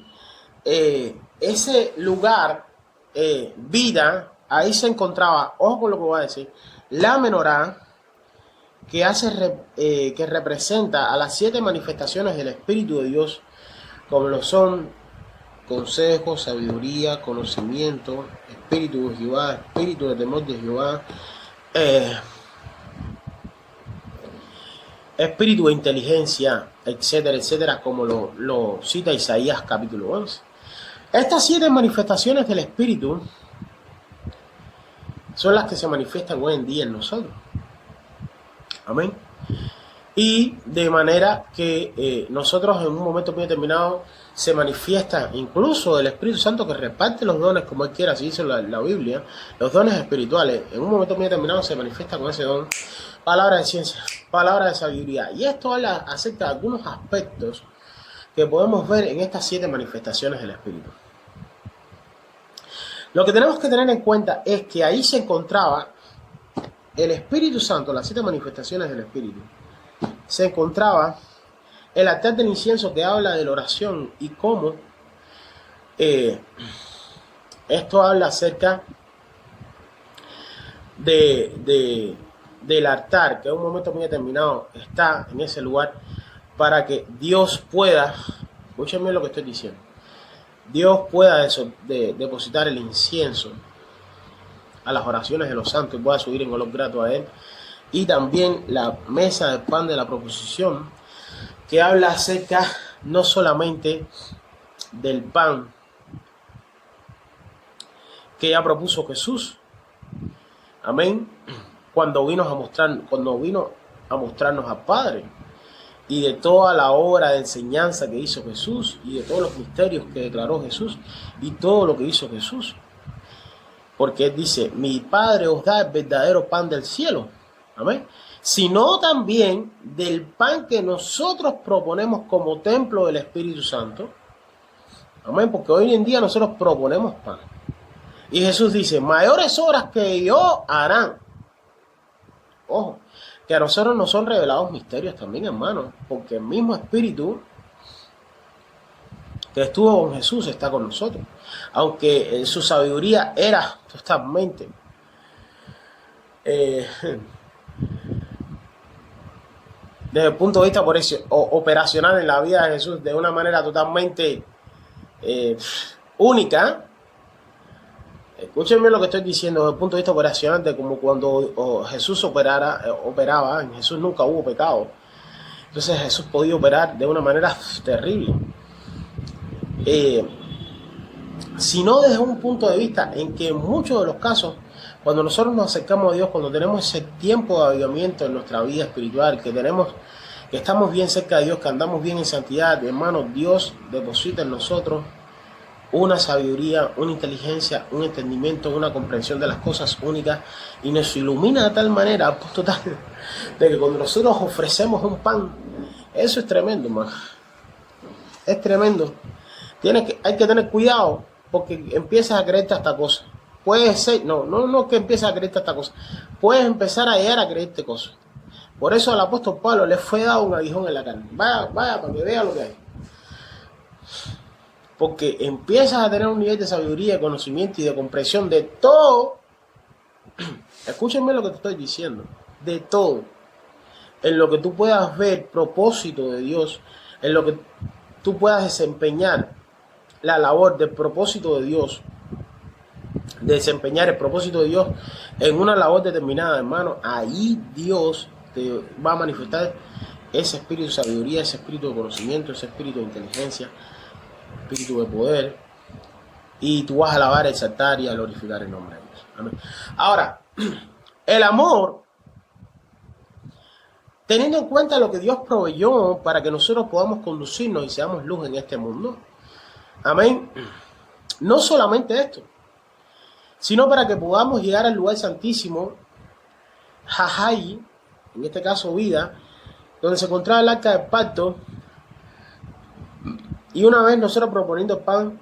A: ese lugar, vida, ahí se encontraba, ojo con lo que voy a decir, la menorá, que representa a las 7 manifestaciones del Espíritu de Dios, como lo son consejo, sabiduría, conocimiento, espíritu de Jehová, espíritu de temor de Jehová, espíritu de inteligencia, etcétera, etcétera, como lo cita Isaías capítulo 11. Estas 7 manifestaciones del Espíritu son las que se manifiestan hoy en día en nosotros. Amén. Y de manera que nosotros en un momento muy determinado se manifiesta incluso el Espíritu Santo, que reparte los dones como Él quiera, así dice la Biblia, los dones espirituales, en un momento muy determinado se manifiesta con ese don, palabra de ciencia, palabra de sabiduría. Y esto habla acerca de algunos aspectos que podemos ver en estas 7 manifestaciones del Espíritu. Lo que tenemos que tener en cuenta es que ahí se encontraba el Espíritu Santo, las 7 manifestaciones del Espíritu. Se encontraba el altar del incienso, que habla de la oración y cómo esto habla acerca del altar, que en un momento muy determinado está en ese lugar para que Dios pueda, escúchenme lo que estoy diciendo, Dios pueda depositar el incienso a las oraciones de los santos y pueda subir en olor grato a Él. Y también la mesa del pan de la proposición, que habla acerca no solamente del pan que ya propuso Jesús. Amén. Cuando vino a mostrarnos al Padre, y de toda la obra de enseñanza que hizo Jesús, y de todos los misterios que declaró Jesús, y todo lo que hizo Jesús. Porque Él dice, mi Padre os da el verdadero pan del cielo. Amén. Sino también del pan que nosotros proponemos como templo del Espíritu Santo. Amén. Porque hoy en día nosotros proponemos pan. Y Jesús dice, mayores obras que yo harán. Ojo, que a nosotros nos son revelados misterios también, hermanos, porque el mismo Espíritu que estuvo con Jesús está con nosotros. Aunque su sabiduría era totalmente desde el punto de vista operacional en la vida de Jesús, de una manera totalmente única. Escúchenme lo que estoy diciendo desde el punto de vista operacional, de como cuando Jesús operaba. En Jesús nunca hubo pecado. Entonces Jesús podía operar de una manera terrible. Sino desde un punto de vista en que en muchos de los casos, cuando nosotros nos acercamos a Dios, cuando tenemos ese tiempo de avivamiento en nuestra vida espiritual, que estamos bien cerca de Dios, que andamos bien en santidad, hermanos, Dios deposita en nosotros una sabiduría, una inteligencia, un entendimiento, una comprensión de las cosas únicas, y nos ilumina de tal manera, a punto tal, de que cuando nosotros ofrecemos un pan, eso es tremendo, man. Es tremendo. Hay que tener cuidado, porque empiezas a creerte esta cosa. Puede ser, no que empieces a creerte esta cosa. Puedes empezar a llegar a creerte cosas. Por eso al apóstol Pablo le fue dado un aguijón en la carne. Vaya, para que vea lo que hay. Porque empiezas a tener un nivel de sabiduría, de conocimiento y de comprensión de todo. Escúchenme lo que te estoy diciendo. De todo. En lo que tú puedas ver propósito de Dios. En lo que tú puedas desempeñar la labor del propósito de Dios. Desempeñar el propósito de Dios en una labor determinada, hermano. Ahí Dios te va a manifestar ese espíritu de sabiduría, ese espíritu de conocimiento, ese espíritu de inteligencia, espíritu de poder, y tú vas a alabar, exaltar y a glorificar el nombre de Dios. Amén. Ahora, el amor, teniendo en cuenta lo que Dios proveyó para que nosotros podamos conducirnos y seamos luz en este mundo. Amén. No solamente esto, sino para que podamos llegar al lugar santísimo, Jajai, en este caso vida, donde se encontraba el arca del pacto. Y una vez nosotros proponiendo pan,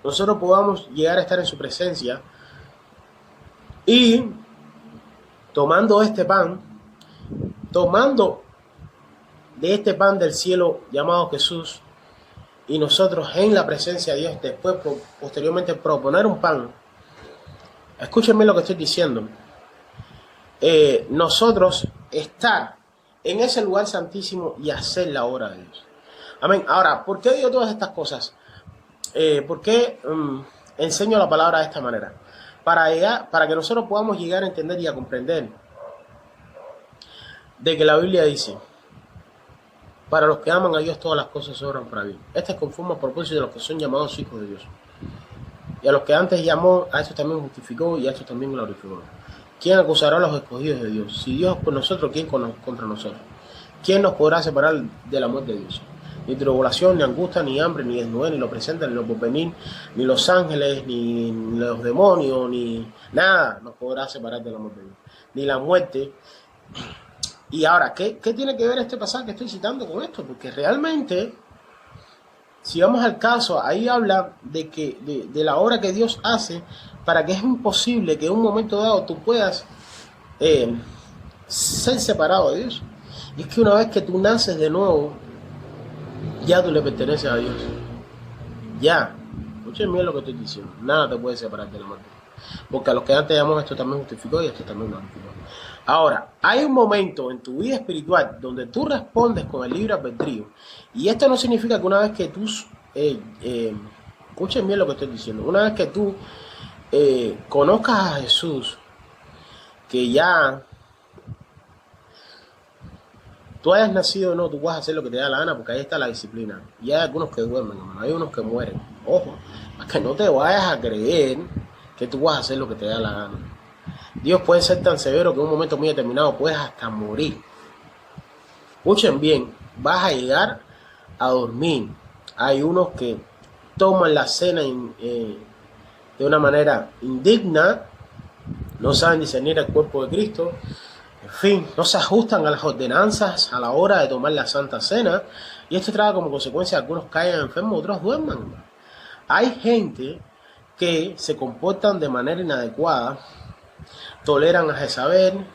A: nosotros podamos llegar a estar en su presencia y tomando este pan, tomando de este pan del cielo llamado Jesús, y nosotros en la presencia de Dios, después posteriormente proponer un pan. Escúchenme lo que estoy diciendo. Nosotros estar en ese lugar santísimo y hacer la obra de Dios. Amén. Ahora, ¿por qué digo todas estas cosas? ¿Por qué enseño la palabra de esta manera? Para que nosotros podamos llegar a entender y a comprender de que la Biblia dice: para los que aman a Dios todas las cosas obran para bien. Este es conforme al propósito de los que son llamados hijos de Dios. Y a los que antes llamó, a estos también justificó y a estos también glorificó. ¿Quién acusará a los escogidos de Dios? Si Dios es por nosotros, ¿quién contra nosotros? ¿Quién nos podrá separar del amor de Dios? Ni tribulación, ni angustia, ni hambre, ni desnudez, ni lo presente, ni lo porvenir, ni los ángeles, ni los demonios, ni nada nos podrá separar del amor de Dios. Ni la muerte. Y ahora, ¿qué tiene que ver este pasaje que estoy citando con esto? Porque realmente, si vamos al caso, ahí habla de la obra que Dios hace para que es imposible que en un momento dado tú puedas ser separado de Dios. Y es que una vez que tú naces de nuevo, ya tú le perteneces a Dios. Ya. Escuchen bien lo que estoy diciendo. Nada te puede separar del amor de Dios. Porque a los que antes llamamos, esto también justificó y esto también glorificó. Ahora, hay un momento en tu vida espiritual donde tú respondes con el libre albedrío. Y esto no significa que una vez que tú... escuchen bien lo que estoy diciendo. Una vez que tú conozcas a Jesús, que ya tú hayas nacido o no, tú vas a hacer lo que te da la gana, porque ahí está la disciplina. Y hay algunos que duermen, hermano, hay unos que mueren. Ojo, para que no te vayas a creer que tú vas a hacer lo que te da la gana. Dios puede ser tan severo que en un momento muy determinado puedes hasta morir. Escuchen bien, vas a llegar a dormir. Hay unos que toman la cena de una manera indigna, no saben discernir el cuerpo de Cristo, en fin, no se ajustan a las ordenanzas a la hora de tomar la Santa Cena, y esto trae como consecuencia que algunos caigan enfermos, otros duerman. Hay gente que se comportan de manera inadecuada, toleran a Jezabel,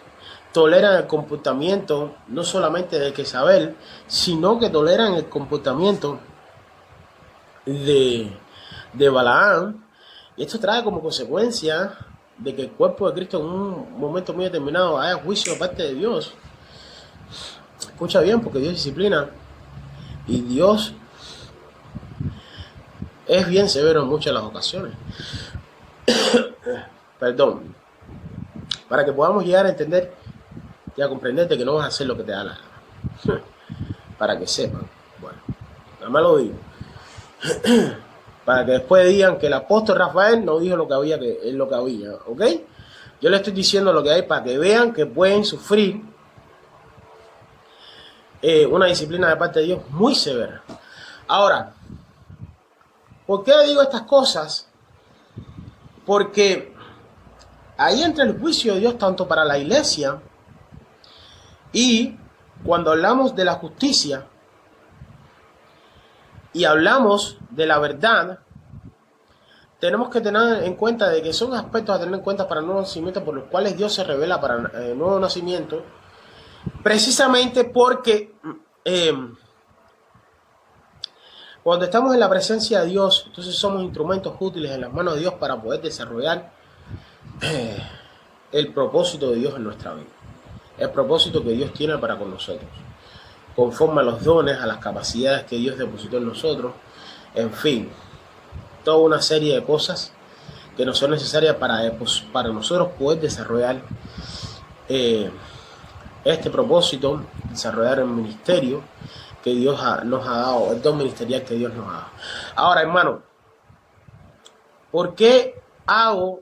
A: toleran el comportamiento no solamente de Jezabel, sino que toleran el comportamiento de Balaam, y esto trae como consecuencia de que el cuerpo de Cristo en un momento muy determinado haya juicio de parte de Dios. Escucha bien, porque Dios disciplina y Dios es bien severo en muchas de las ocasiones. Perdón. Para que podamos llegar a entender y a comprender de que no vas a hacer lo que te da la gana. Para que sepan. Bueno, nada más lo digo. Para que después digan que el apóstol Rafael no dijo lo que había, que es lo que había, ¿ok? Yo le estoy diciendo lo que hay para que vean que pueden sufrir una disciplina de parte de Dios muy severa. Ahora, ¿por qué digo estas cosas? Porque ahí entra el juicio de Dios tanto para la iglesia, y cuando hablamos de la justicia y hablamos de la verdad, tenemos que tener en cuenta de que son aspectos a tener en cuenta para el nuevo nacimiento, por los cuales Dios se revela para el nuevo nacimiento, precisamente porque cuando estamos en la presencia de Dios, entonces somos instrumentos útiles en las manos de Dios para poder desarrollar el propósito de Dios en nuestra vida, el propósito que Dios tiene para con nosotros, conforme a los dones, a las capacidades que Dios depositó en nosotros, en fin, toda una serie de cosas que nos son necesarias para nosotros poder desarrollar este propósito, desarrollar el ministerio que Dios nos ha dado, el don ministerial que Dios nos ha dado. Ahora, hermano, ¿por qué hago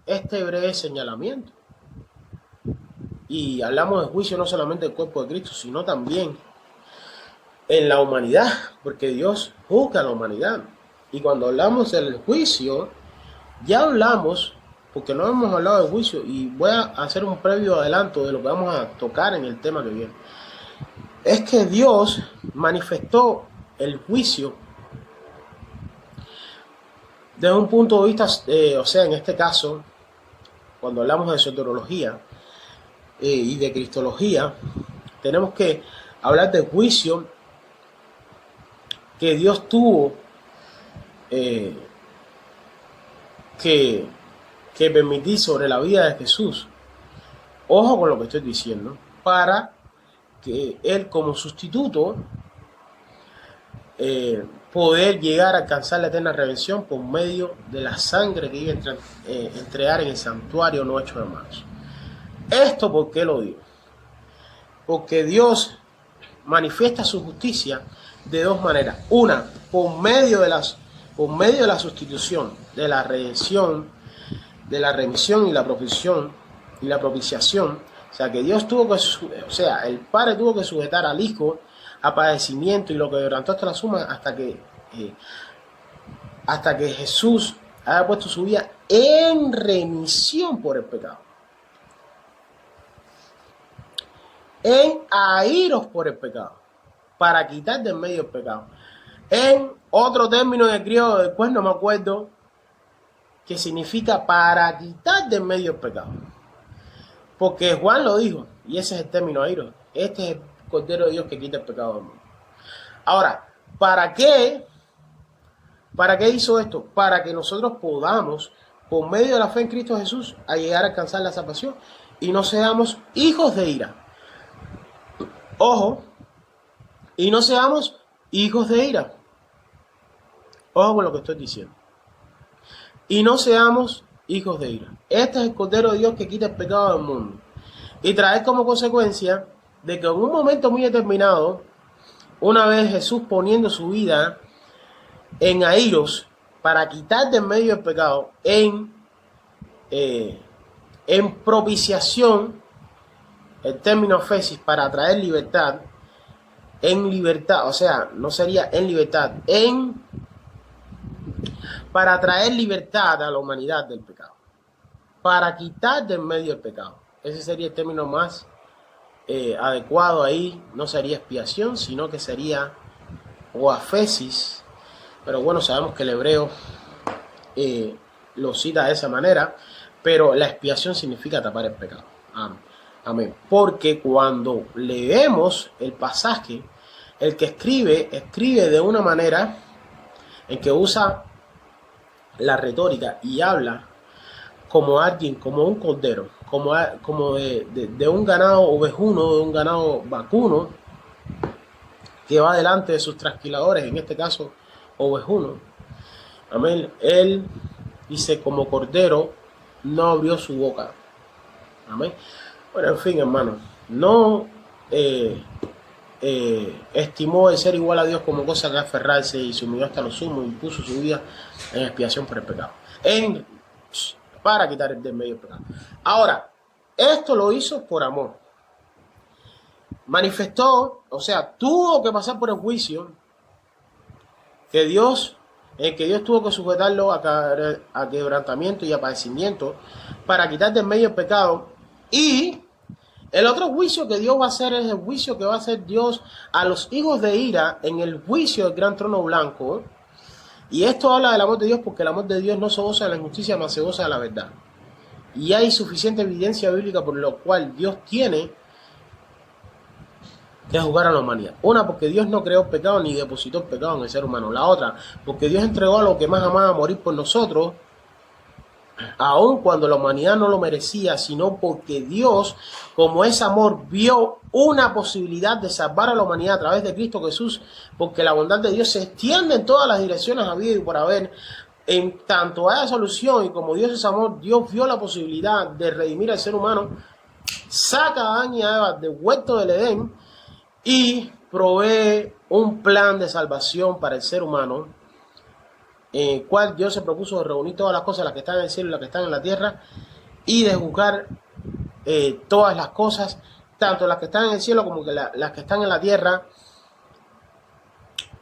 A: este breve señalamiento? Y hablamos de juicio no solamente del cuerpo de Cristo, sino también en la humanidad, porque Dios juzga a la humanidad. Y cuando hablamos del juicio, ya hablamos, porque no hemos hablado del juicio, y voy a hacer un previo adelanto de lo que vamos a tocar en el tema que viene. Es que Dios manifestó el juicio desde un punto de vista, o sea, en este caso, cuando hablamos de soteriología y de cristología, tenemos que hablar del juicio que Dios tuvo que permitir sobre la vida de Jesús. Ojo con lo que estoy diciendo, para que Él como sustituto poder llegar a alcanzar la eterna redención por medio de la sangre que iba a entregar en el santuario no hecho de manos. ¿Esto por qué lo digo? Porque Dios manifiesta su justicia de dos maneras. Una, por medio de la sustitución, de la redención, de la remisión y la propiciación. O sea, que Dios el Padre tuvo que sujetar al Hijo a padecimiento y lo que quebrantó hasta la suma hasta que Jesús haya puesto su vida en remisión por el pecado, en aíros por el pecado, para quitar del medio el pecado. En otro término en el griego, del cual no me acuerdo, que significa para quitar del medio el pecado. Porque Juan lo dijo, y ese es el término aíros. Este es el Cordero de Dios que quita el pecado del mundo. Ahora, ¿para qué hizo esto? Para que nosotros podamos, por medio de la fe en Cristo Jesús, a llegar a alcanzar la salvación y no seamos hijos de ira. Ojo, y no seamos hijos de ira. Ojo con lo que estoy diciendo. Y no seamos hijos de ira. Este es el Cordero de Dios que quita el pecado del mundo. Y trae como consecuencia de que en un momento muy determinado, una vez Jesús poniendo su vida en aíros para quitar de en medio el pecado, en eh, en propiciación, el término fesis, para traer libertad, en libertad, o sea, no sería en libertad, para traer libertad a la humanidad del pecado, para quitar del medio el pecado. Ese sería el término más adecuado ahí. No sería expiación, sino que sería o afesis, pero bueno, sabemos que el hebreo lo cita de esa manera, pero la expiación significa tapar el pecado. Amén. Porque cuando leemos el pasaje, el que escribe de una manera en que usa la retórica y habla como alguien, como un cordero, como de un ganado ovejuno, de un ganado vacuno, que va delante de sus trasquiladores, en este caso ovejuno. Amén. Él dice, como cordero no abrió su boca. Amén. Bueno, en fin, hermano, no estimó el ser igual a Dios como cosa que aferrarse, y se humilló hasta lo sumo y puso su vida en expiación por el pecado, para quitar del medio el pecado. Ahora, esto lo hizo por amor. Manifestó, o sea, tuvo que pasar por el juicio que Dios tuvo que sujetarlo a quebrantamiento y a padecimiento para quitar del medio el pecado. Y el otro juicio que Dios va a hacer es el juicio que va a hacer Dios a los hijos de ira en el juicio del gran trono blanco. Y esto habla del amor de Dios, porque el amor de Dios no se goza de la injusticia, más se goza de la verdad. Y hay suficiente evidencia bíblica por lo cual Dios tiene que juzgar a la humanidad. Una, porque Dios no creó pecado ni depositó pecado en el ser humano. La otra, porque Dios entregó a lo que más amaba a morir por nosotros, aun cuando la humanidad no lo merecía, sino porque Dios, como es amor, vio una posibilidad de salvar a la humanidad a través de Cristo Jesús, porque la bondad de Dios se extiende en todas las direcciones habidas y por haber. En tanto haya solución, y como Dios es amor, Dios vio la posibilidad de redimir al ser humano, saca a Adán y a Eva del huerto del Edén y provee un plan de salvación para el ser humano, en el cual Dios se propuso de reunir todas las cosas, las que están en el cielo y las que están en la tierra, y de juzgar todas las cosas, tanto las que están en el cielo como las que están en la tierra,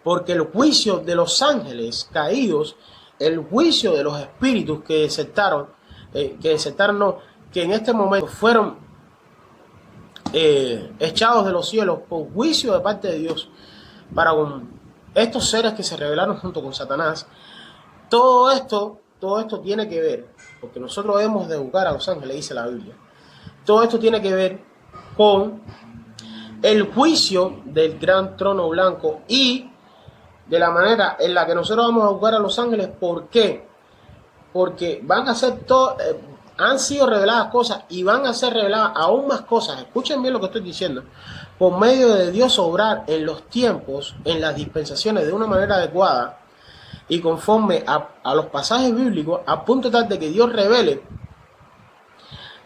A: porque el juicio de los ángeles caídos, el juicio de los espíritus que desertaron, que en este momento fueron echados de los cielos por juicio de parte de Dios para estos seres que se rebelaron junto con Satanás. Todo esto tiene que ver, porque nosotros hemos de juzgar a los ángeles, dice la Biblia. Todo esto tiene que ver con el juicio del gran trono blanco y de la manera en la que nosotros vamos a juzgar a los ángeles. ¿Por qué? Porque van a ser han sido reveladas cosas y van a ser reveladas aún más cosas. Escuchen bien lo que estoy diciendo. Por medio de Dios obrar en los tiempos, en las dispensaciones de una manera adecuada y conforme a los pasajes bíblicos, a punto tal de que Dios revele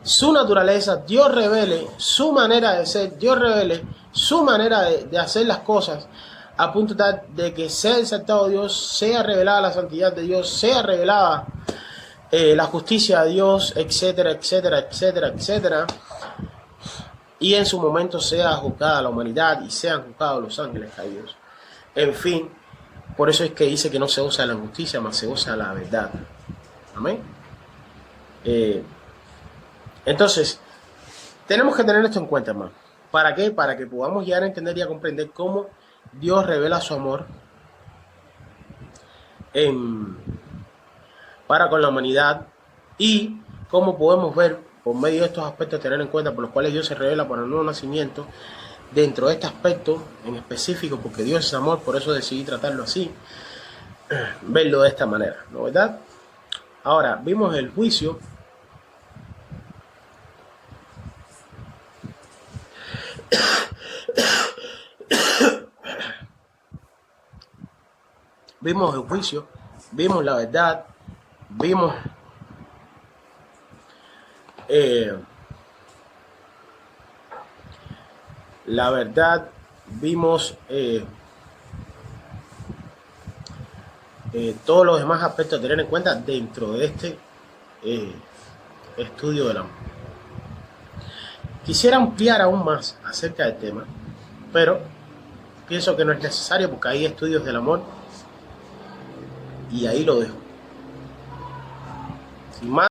A: su naturaleza, Dios revele su manera de ser, Dios revele su manera de hacer las cosas, a punto tal de que sea exaltado Dios, sea revelada la santidad de Dios, sea revelada la justicia de Dios, etcétera, etcétera, etcétera, etcétera. Y en su momento sea juzgada la humanidad y sean juzgados los ángeles caídos. En fin, por eso es que dice que no se usa la injusticia, más se usa la verdad. Amén. Entonces, tenemos que tener esto en cuenta, hermano. ¿Para qué? Para que podamos llegar a entender y a comprender cómo Dios revela su amor para con la humanidad, y cómo podemos ver por medio de estos aspectos, tener en cuenta por los cuales Dios se revela para el nuevo nacimiento. Dentro de este aspecto en específico, porque Dios es amor, por eso decidí tratarlo así, verlo de esta manera, ¿no verdad? Ahora, vimos el juicio vimos la verdad, vimos la verdad, vimos todos los demás aspectos a tener en cuenta dentro de estudio del amor. Quisiera ampliar aún más acerca del tema, pero pienso que no es necesario porque hay estudios del amor y ahí lo dejo. Sin más.